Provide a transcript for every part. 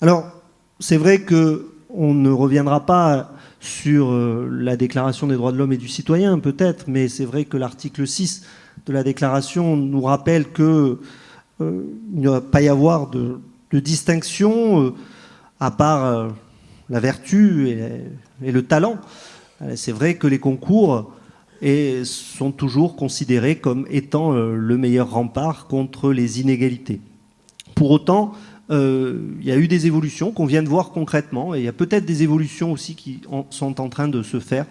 Alors, c'est vrai qu'on ne reviendra pas sur la Déclaration des droits de l'homme et du citoyen, peut-être, mais c'est vrai que l'article 6 de la Déclaration nous rappelle qu'il ne va pas y avoir de distinction à part la vertu et le talent. C'est vrai que les concours sont toujours considérés comme étant le meilleur rempart contre les inégalités. Pour autant, il y a eu des évolutions qu'on vient de voir concrètement, et il y a peut-être des évolutions aussi qui sont en train de se faire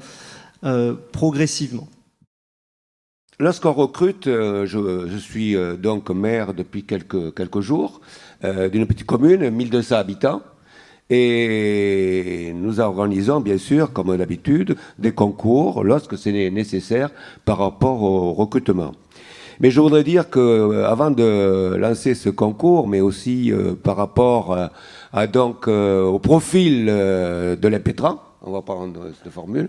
progressivement. Lorsqu'on recrute, je suis donc maire depuis quelques jours d'une petite commune, 1200 habitants, et nous organisons bien sûr, comme d'habitude, des concours lorsque c'est nécessaire par rapport au recrutement. Mais je voudrais dire qu'avant de lancer ce concours, mais aussi par rapport au profil de l'impétrant, on va prendre cette formule,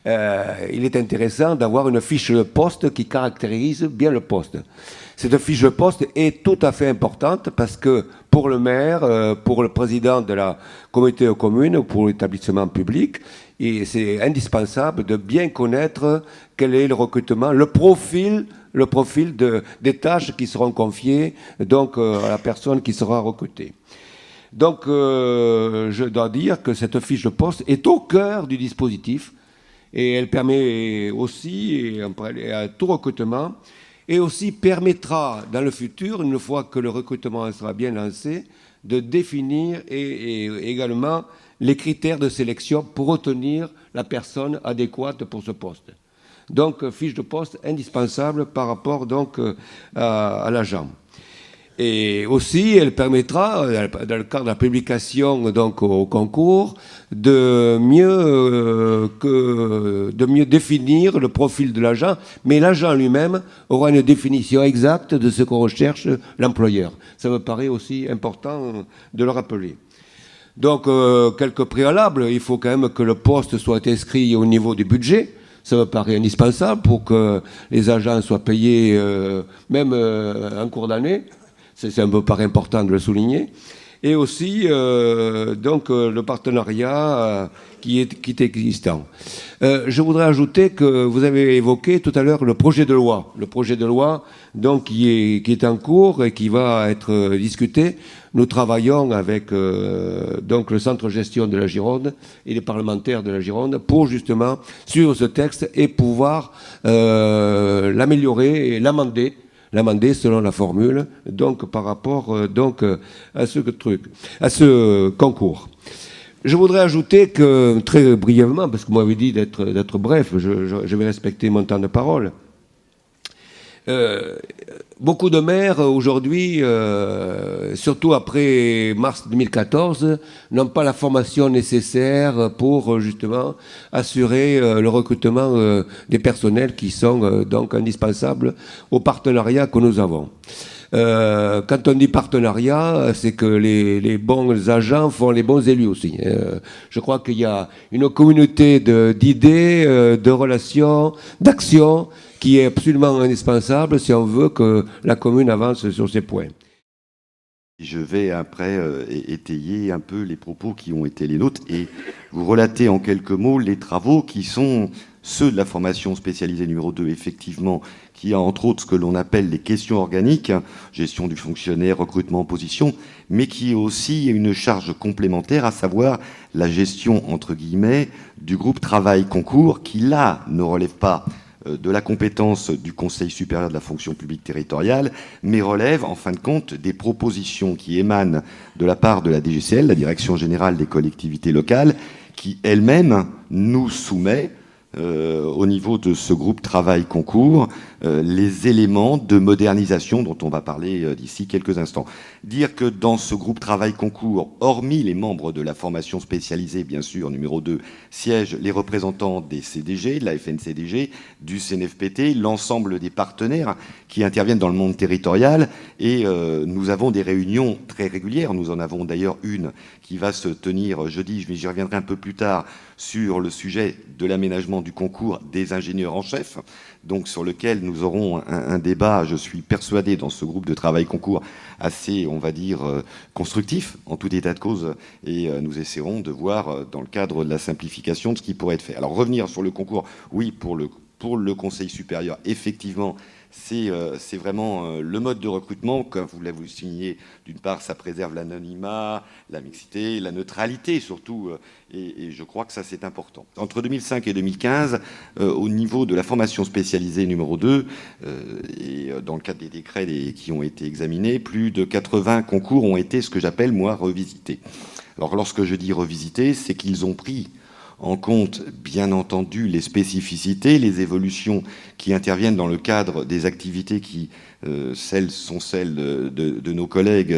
il est intéressant d'avoir une fiche de poste qui caractérise bien le poste. Cette fiche de poste est tout à fait importante parce que pour le maire, pour le président de la communauté de communes ou pour l'établissement public, c'est indispensable de bien connaître quel est le recrutement, le profil des tâches qui seront confiées donc, à la personne qui sera recrutée. Donc, je dois dire que cette fiche de poste est au cœur du dispositif et elle permet aussi, à tout recrutement, et aussi permettra dans le futur, une fois que le recrutement sera bien lancé, de définir et également les critères de sélection pour retenir la personne adéquate pour ce poste. Donc, fiche de poste indispensable par rapport donc, à l'agent. Et aussi, elle permettra, dans le cadre de la publication donc, au concours, de mieux définir le profil de l'agent, mais l'agent lui-même aura une définition exacte de ce qu'on recherche l'employeur. Ça me paraît aussi important de le rappeler. Donc, quelques préalables, il faut quand même que le poste soit inscrit au niveau du budget. Ça me paraît indispensable pour que les agents soient payés même en cours d'année. Ça me paraît important de le souligner. Et aussi, le partenariat qui est existant. Je voudrais ajouter que vous avez évoqué tout à l'heure le projet de loi. Le projet de loi donc, qui est en cours et qui va être discuté. Nous travaillons avec donc le centre gestion de la Gironde et les parlementaires de la Gironde pour justement suivre ce texte et pouvoir l'améliorer et l'amender selon la formule, donc par rapport à ce concours. Je voudrais ajouter que, très brièvement, parce que vous m'avez dit d'être bref, je vais respecter mon temps de parole. Beaucoup de maires aujourd'hui, surtout après mars 2014, n'ont pas la formation nécessaire pour justement assurer le recrutement des personnels qui sont donc indispensables au partenariat que nous avons. Quand on dit partenariat, c'est que les bons agents font les bons élus aussi. Je crois qu'il y a une communauté d'idées, de relations, d'actions qui est absolument indispensable si on veut que la commune avance sur ces points. Je vais après étayer un peu les propos qui ont été les nôtres et vous relater en quelques mots les travaux qui sont ceux de la formation spécialisée numéro 2, effectivement, qui a entre autres ce que l'on appelle les questions organiques, gestion du fonctionnaire, recrutement, position, mais qui est aussi une charge complémentaire, à savoir la gestion, entre guillemets, du groupe travail-concours, qui là ne relève pas de la compétence du Conseil supérieur de la fonction publique territoriale, mais relève en fin de compte des propositions qui émanent de la part de la DGCL, la Direction générale des collectivités locales, qui elle-même nous soumet au niveau de ce groupe travail-concours les éléments de modernisation dont on va parler d'ici quelques instants. Dire que dans ce groupe travail-concours, hormis les membres de la formation spécialisée, bien sûr, numéro 2, siègent les représentants des CDG, de la FNCDG, du CNFPT, l'ensemble des partenaires qui interviennent dans le monde territorial. Et nous avons des réunions très régulières. Nous en avons d'ailleurs une qui va se tenir jeudi, j'y reviendrai un peu plus tard, sur le sujet de l'aménagement du concours des ingénieurs en chef, donc sur lequel nous nous aurons un débat, je suis persuadé, dans ce groupe de travail concours assez, on va dire, constructif, en tout état de cause, et nous essaierons de voir, dans le cadre de la simplification, de ce qui pourrait être fait. Alors, revenir sur le concours, oui, pour le Conseil supérieur, effectivement, c'est vraiment le mode de recrutement. Comme vous l'avez souligné, d'une part, ça préserve l'anonymat, la mixité, la neutralité surtout, et je crois que ça, c'est important. Entre 2005 et 2015, au niveau de la formation spécialisée numéro 2, et dans le cadre des décrets qui ont été examinés, plus de 80 concours ont été ce que j'appelle, moi, revisités. Alors, lorsque je dis revisités, c'est qu'ils ont pris en compte, bien entendu, les spécificités, les évolutions qui interviennent dans le cadre des activités qui sont celles de nos collègues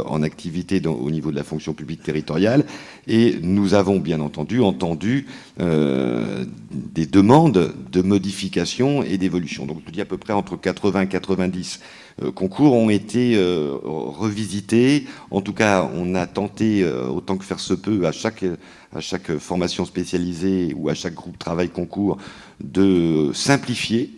en activité au niveau de la fonction publique territoriale. Et nous avons, bien entendu des demandes de modification et d'évolution. Donc, je dis à peu près entre 80 et 90 concours ont été revisités. En tout cas, on a tenté, autant que faire se peut, à chaque formation spécialisée ou à chaque groupe travail concours, de simplifier,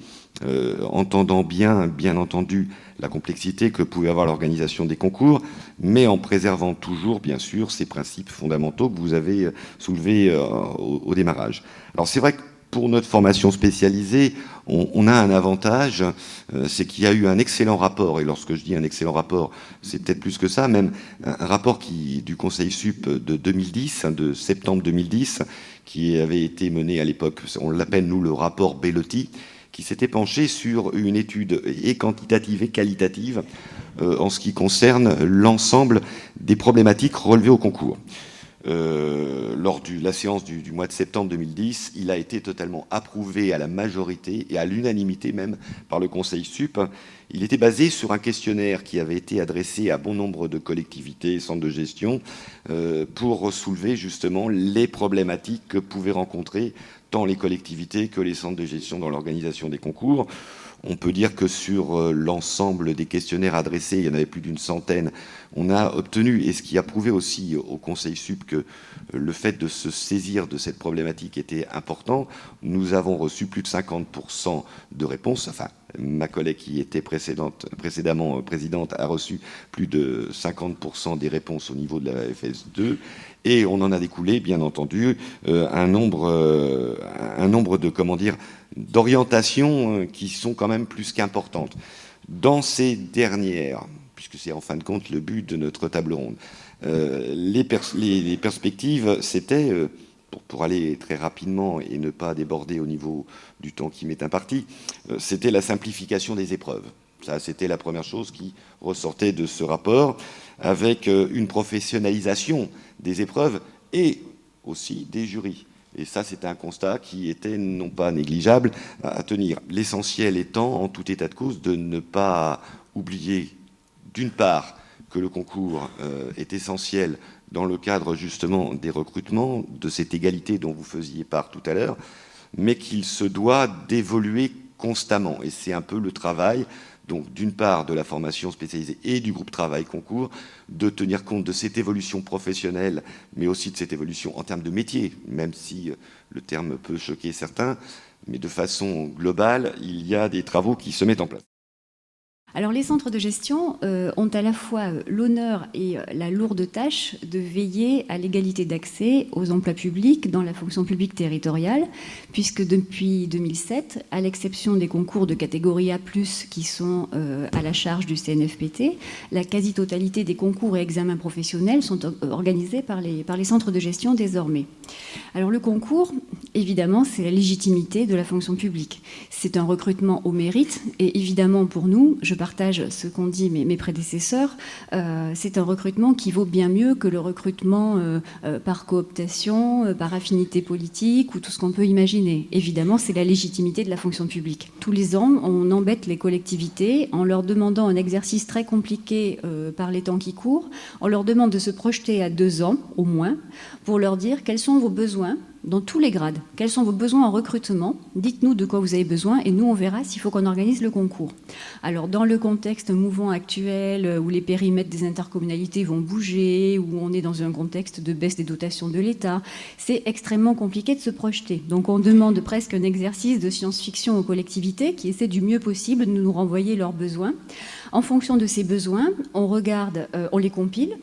entendant bien entendu la complexité que pouvait avoir l'organisation des concours, mais en préservant toujours, bien sûr, ces principes fondamentaux que vous avez soulevés au démarrage. Alors, c'est vrai que pour notre formation spécialisée, on a un avantage, c'est qu'il y a eu un excellent rapport, et lorsque je dis un excellent rapport, c'est peut-être plus que ça, même un rapport du Conseil Sup de 2010, de septembre 2010, qui avait été mené à l'époque, on l'appelle nous le rapport Bellotti, qui s'était penché sur une étude et quantitative et qualitative en ce qui concerne l'ensemble des problématiques relevées au concours. Lors de la séance du mois de septembre 2010, il a été totalement approuvé à la majorité et à l'unanimité même par le Conseil Sup. Il était basé sur un questionnaire qui avait été adressé à bon nombre de collectivités et centres de gestion pour soulever justement les problématiques que pouvaient rencontrer tant les collectivités que les centres de gestion dans l'organisation des concours. On peut dire que sur l'ensemble des questionnaires adressés, il y en avait plus d'une centaine, on a obtenu, et ce qui a prouvé aussi au Conseil Sup que le fait de se saisir de cette problématique était important. Nous avons reçu plus de 50% de réponses. Enfin, ma collègue qui était précédemment présidente a reçu plus de 50% des réponses au niveau de la FS2. Et on en a découlé, bien entendu, un nombre d'orientations qui sont quand même plus qu'importantes. Dans ces dernières, puisque c'est en fin de compte le but de notre table ronde, les perspectives, c'était, pour aller très rapidement et ne pas déborder au niveau du temps qui m'est imparti, c'était la simplification des épreuves. Ça, c'était la première chose qui ressortait de ce rapport, avec une professionnalisation des épreuves et aussi des jurys. Et ça, c'était un constat qui était non pas négligeable à tenir. L'essentiel étant, en tout état de cause, de ne pas oublier, d'une part, que le concours est essentiel dans le cadre justement des recrutements, de cette égalité dont vous faisiez part tout à l'heure, mais qu'il se doit d'évoluer constamment. Et c'est un peu le travail, donc d'une part de la formation spécialisée et du groupe travail concours, de tenir compte de cette évolution professionnelle, mais aussi de cette évolution en termes de métier, même si le terme peut choquer certains, mais de façon globale, il y a des travaux qui se mettent en place. Alors les centres de gestion ont à la fois l'honneur et la lourde tâche de veiller à l'égalité d'accès aux emplois publics dans la fonction publique territoriale, puisque depuis 2007, à l'exception des concours de catégorie A+, qui sont à la charge du CNFPT, la quasi-totalité des concours et examens professionnels sont organisés par les centres de gestion désormais. Alors le concours, évidemment, c'est la légitimité de la fonction publique. C'est un recrutement au mérite, et évidemment pour nous, je partage ce qu'ont dit mes prédécesseurs, c'est un recrutement qui vaut bien mieux que le recrutement par cooptation, par affinité politique ou tout ce qu'on peut imaginer. Évidemment, c'est la légitimité de la fonction publique. Tous les ans, on embête les collectivités en leur demandant un exercice très compliqué par les temps qui courent. On leur demande de se projeter à 2 ans, au moins, pour leur dire quels sont vos besoins dans tous les grades. Quels sont vos besoins en recrutement? Dites-nous de quoi vous avez besoin et nous, on verra s'il faut qu'on organise le concours. Alors, dans le contexte mouvant actuel, où les périmètres des intercommunalités vont bouger, où on est dans un contexte de baisse des dotations de l'État, c'est extrêmement compliqué de se projeter. Donc, on demande presque un exercice de science-fiction aux collectivités qui essaient du mieux possible de nous renvoyer leurs besoins. En fonction de ces besoins, on regarde, on les compile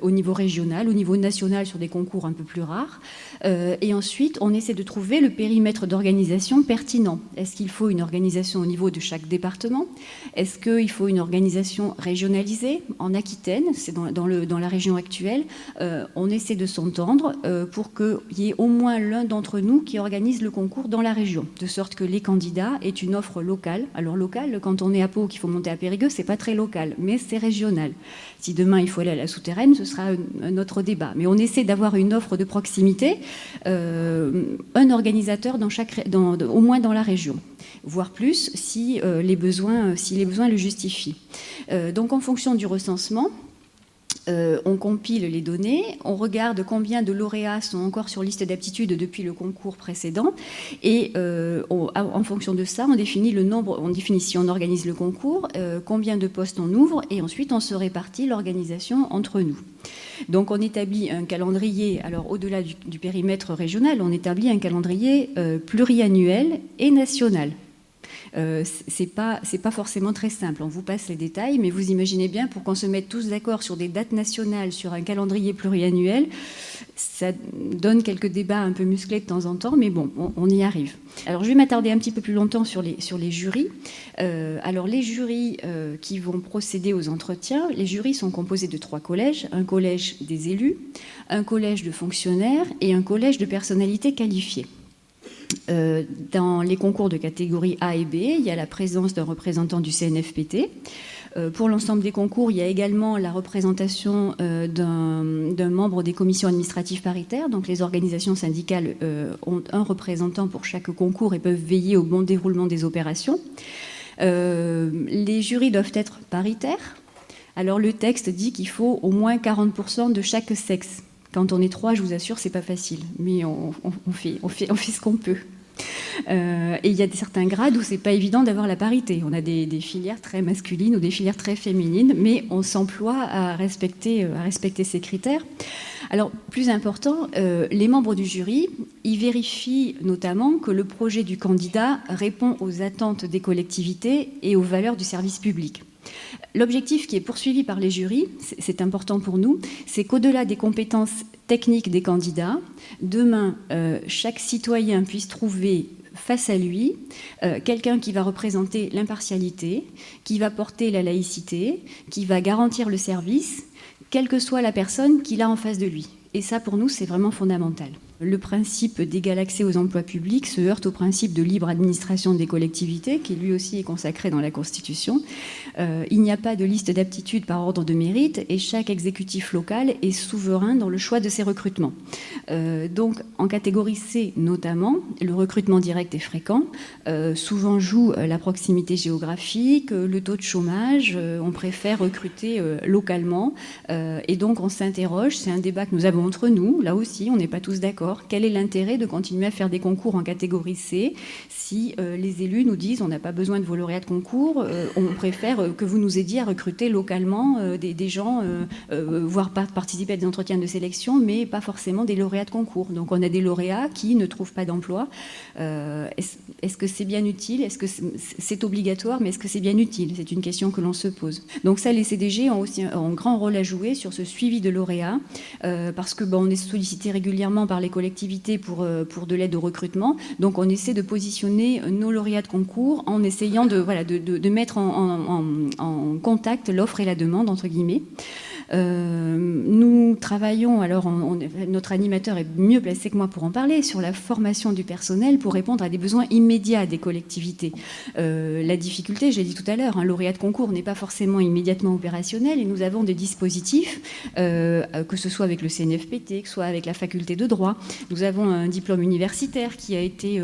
au niveau régional, au niveau national sur des concours un peu plus rares. Et ensuite, on essaie de trouver le périmètre d'organisation pertinent. Est-ce qu'il faut une organisation au niveau de chaque département? Est-ce qu'il faut une organisation régionalisée? En Aquitaine, c'est dans la région actuelle, on essaie de s'entendre pour qu'il y ait au moins l'un d'entre nous qui organise le concours dans la région, de sorte que les candidats aient une offre locale. Alors locale, quand on est à Pau, qu'il faut monter à Périgueux, c'est pas très local, mais c'est régional. Si demain il faut aller à la Souterraine, ce sera un autre débat. Mais on essaie d'avoir une offre de proximité, un organisateur au moins dans la région, voire plus si les besoins le justifient. Donc en fonction du recensement, on compile les données, on regarde combien de lauréats sont encore sur liste d'aptitude depuis le concours précédent et en fonction de ça, on définit le nombre, on définit si on organise le concours, combien de postes on ouvre et ensuite on se répartit l'organisation entre nous. Donc on établit un calendrier, alors au-delà du périmètre régional, on établit un calendrier pluriannuel et national. C'est pas forcément très simple. On vous passe les détails, mais vous imaginez bien, pour qu'on se mette tous d'accord sur des dates nationales, sur un calendrier pluriannuel, ça donne quelques débats un peu musclés de temps en temps, mais bon, on y arrive. Alors je vais m'attarder un petit peu plus longtemps sur les jurys. Alors les jurys qui vont procéder aux entretiens, les jurys sont composés de 3 collèges, un collège des élus, un collège de fonctionnaires et un collège de personnalités qualifiées. Dans les concours de catégorie A et B, il y a la présence d'un représentant du CNFPT. Pour l'ensemble des concours, il y a également la représentation d'un membre des commissions administratives paritaires. Donc les organisations syndicales ont un représentant pour chaque concours et peuvent veiller au bon déroulement des opérations. Les jurys doivent être paritaires. Alors le texte dit qu'il faut au moins 40% de chaque sexe. Quand on est 3, je vous assure, c'est pas facile, mais on fait ce qu'on peut. Et il y a certains grades où c'est pas évident d'avoir la parité. On a des filières très masculines ou des filières très féminines, mais on s'emploie à respecter ces critères. Alors, plus important, les membres du jury, ils vérifient notamment que le projet du candidat répond aux attentes des collectivités et aux valeurs du service public. L'objectif qui est poursuivi par les jurys, c'est important pour nous, c'est qu'au-delà des compétences techniques des candidats, demain, chaque citoyen puisse trouver face à lui quelqu'un qui va représenter l'impartialité, qui va porter la laïcité, qui va garantir le service, quelle que soit la personne qu'il a en face de lui. Et ça, pour nous, c'est vraiment fondamental. Le principe d'égal accès aux emplois publics se heurte au principe de libre administration des collectivités, qui lui aussi est consacré dans la Constitution. Il n'y a pas de liste d'aptitude par ordre de mérite et chaque exécutif local est souverain dans le choix de ses recrutements. Donc, en catégorie C notamment, le recrutement direct est fréquent. Souvent joue la proximité géographique, le taux de chômage. On préfère recruter localement. Et donc, on s'interroge. C'est un débat que nous avons entre nous. Là aussi, on n'est pas tous d'accord. Quel est l'intérêt de continuer à faire des concours en catégorie C si les élus nous disent on n'a pas besoin de vos lauréats de concours, on préfère que vous nous aidiez à recruter localement des gens, voire participer à des entretiens de sélection, mais pas forcément des lauréats de concours. Donc on a des lauréats qui ne trouvent pas d'emploi. Est-ce que c'est bien utile? Est-ce que c'est obligatoire? Mais est-ce que c'est bien utile? C'est une question que l'on se pose. Donc ça, les CDG ont aussi un grand rôle à jouer sur ce suivi de lauréats, parce que on est sollicité régulièrement par les collectivités pour de l'aide au recrutement. Donc on essaie de positionner nos lauréats de concours en essayant de mettre en contact l'offre et la demande, entre guillemets. Nous travaillons, alors notre animateur est mieux placé que moi pour en parler, sur la formation du personnel pour répondre à des besoins immédiats des collectivités. La difficulté, j'ai dit tout à l'heure, un lauréat de concours n'est pas forcément immédiatement opérationnel et nous avons des dispositifs, que ce soit avec le CNFPT, que ce soit avec la faculté de droit. Nous avons un diplôme universitaire qui a été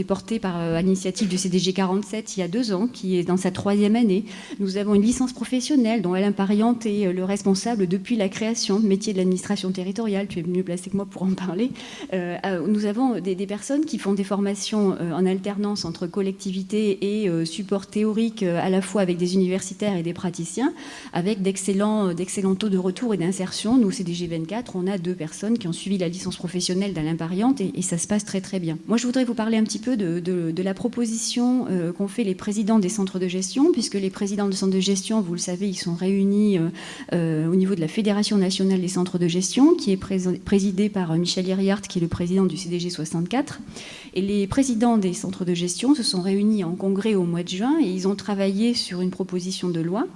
porté à l'initiative du CDG 47 il y a 2 ans, qui est dans sa 3e année. Nous avons une licence professionnelle dont Alain Pariente est le responsable responsables depuis la création, métier de l'administration territoriale, tu es mieux placé que moi pour en parler. Nous avons des personnes qui font des formations en alternance entre collectivités et support théorique à la fois avec des universitaires et des praticiens, avec d'excellents taux de retour et d'insertion. Nous, CDG 24, on a 2 personnes qui ont suivi la licence professionnelle d'Alain Pariante et ça se passe très très bien. Moi, je voudrais vous parler un petit peu de la proposition qu'ont fait les présidents des centres de gestion, puisque les présidents de centres de gestion, vous le savez, ils sont réunis au niveau de la Fédération nationale des centres de gestion, qui est présidée par Michel Hiriart, qui est le président du CDG 64. Et les présidents des centres de gestion se sont réunis en congrès au mois de juin et ils ont travaillé sur une proposition de loi.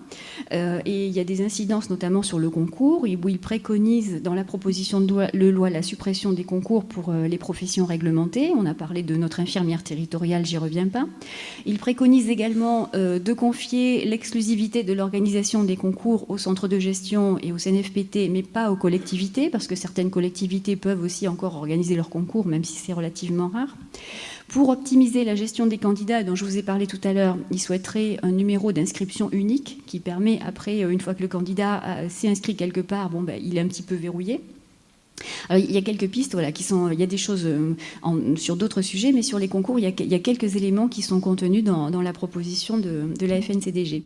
Et il y a des incidences notamment sur le concours, où ils préconisent dans la proposition de loi la suppression des concours pour les professions réglementées. On a parlé de notre infirmière territoriale, j'y reviens pas. Ils préconisent également de confier l'exclusivité de l'organisation des concours aux centres de gestion et au CNFPT, mais pas aux collectivités, parce que certaines collectivités peuvent aussi encore organiser leurs concours, même si c'est relativement rare. Pour optimiser la gestion des candidats dont je vous ai parlé tout à l'heure, ils souhaiteraient un numéro d'inscription unique qui permet, après, une fois que le candidat s'est inscrit quelque part, il est un petit peu verrouillé. Alors, il y a quelques pistes, voilà, il y a des choses sur d'autres sujets, mais sur les concours, il y a quelques éléments qui sont contenus dans la proposition de la FNCDG.